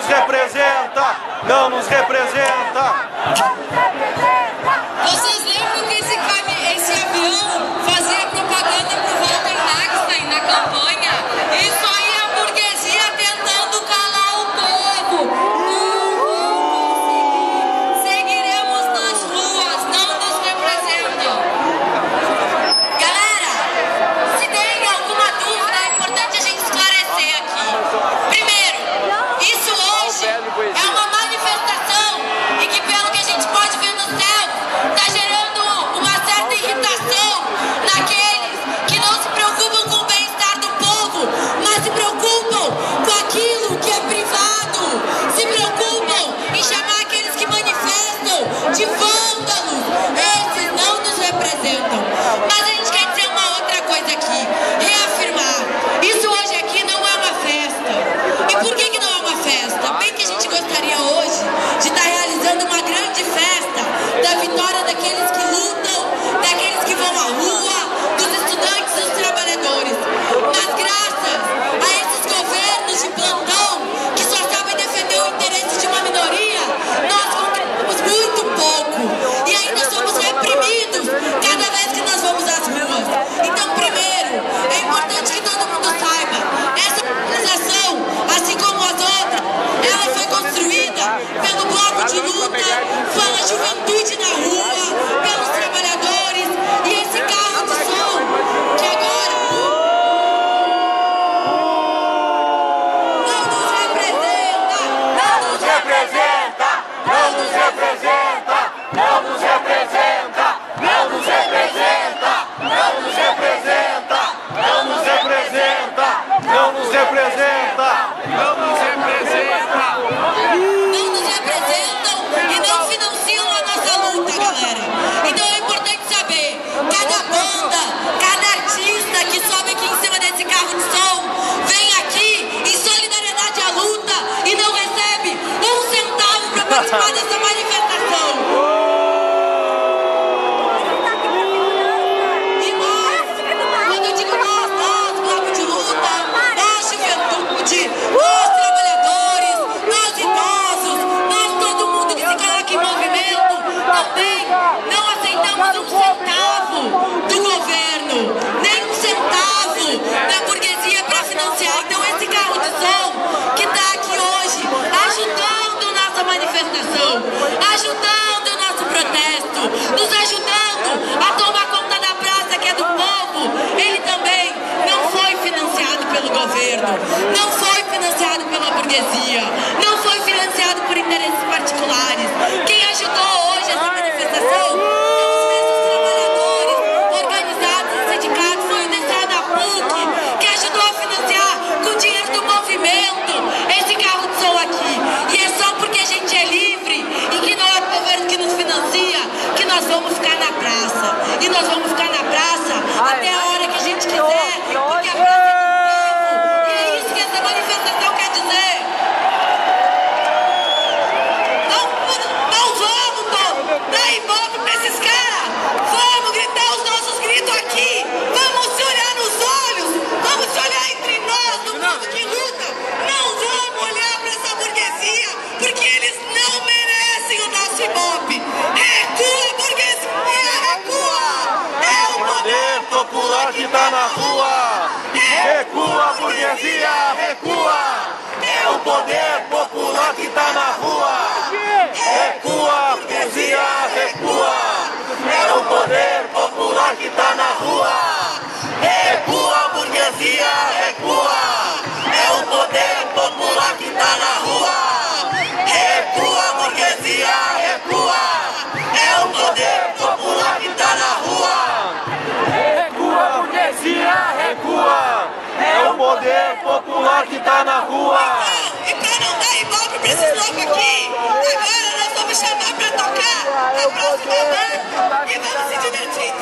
nos representa, não nos representa. Vocês lembram que esse avião fazia propaganda pro Walter Einstein na campanha? Isso aí é a burguesia tentando calar o povo. Seguiremos nas ruas, não nos representam. Galera, se tem alguma dúvida, é importante a gente esclarecer aqui. Primeiro, isso hoje é uma manifestação e que, pelo que a gente pode ver no céu, está gerando uma certa irritação naqueles que não se preocupam com o bem-estar do povo, mas se preocupam com aquilo que é privado, se preocupam em chamar aqueles que manifestam de vândalos. Esses não nos representam. Mas a gente quer dizer uma outra coisa aqui, reafirmar, isso hoje aqui não é uma festa. E por que não é uma festa? Bem que a gente gostaria hoje de estar realizando uma grande festa da vitória daqueles que lutam, daqueles que vão à rua, dos estudantes e dos trabalhadores. Mas graças a esses governos de plantão que só sabem defender o interesse de uma minoria, nós conquistamos muito pouco e ainda somos reprimidos cada vez que nós vamos às ruas. Então, primeiro, é importante que todo mundo saiba, essa organização, assim como as outras, ela foi construída pelo bloco de luta, pela juventude na rua, pelos trabalhadores, e esse carro de som que agora não nos representa, não nos representa, Não nos representa, não nos representa, não nos representa, não nos representa, não nos representa, não nos representa, não nos representa. não nos representam e não financiam a nossa luta, galera. Então é importante saber, cada banda, cada artista que sobe aqui em cima desse carro de som, vem aqui em solidariedade à luta e não recebe um centavo para participar dessa manifestação. E nós, quando eu digo nós, bloco de luta, nós, juventude, nós, trabalhadores, nós, idosos, nós, todo mundo que se coloca em movimento, também não aceitamos um centavo do governo, nem um centavo da burguesia para financiar. Então esse carro de som que está aqui hoje, ajudando nossa manifestação, ajudando o nosso protesto, nos ajudando a tomar conta da praça que é do povo, ele também não foi financiado pelo governo, não foi financiado pela burguesia, não foi financiado por interesses particulares. Quem ajudou hoje essa manifestação são os mesmos trabalhadores organizados em sindicatos, foi o DCE da PUC que ajudou a financiar com o dinheiro do movimento esse carro de som aqui. E é só porque a gente é livre e que não é o governo que nos financia que nós vamos ficar na praça. E nós vamos ficar na praça até a hora que a gente quiser, porque a praça é do povo. E é isso que essa manifestação quer dizer. Não vamos, povo, dar ibope pra esses caras. Vamos gritar os nossos gritos aqui. Vamos se olhar nos olhos. Vamos se olhar entre nós, no povo que luta. Não vamos olhar pra essa burguesia, porque eles não merecem o nosso ibope. Recua, burguesia, recua. É o Poder popular que tá na rua. Recua, burguesia, recua. É o poder popular que tá na rua. Recua, burguesia, recua. É o poder popular que tá na rua. Recua, burguesia, recua. É o poder popular que tá na rua. Recua, burguesia, recua. É o poder popular que tá na rua. Recua, burguesia, recua. É o poder popular que tá na rua. E pra não dar ibope pra esses loucos aqui, agora nós vamos chamar pra tocar a próxima banda e vamos se divertir.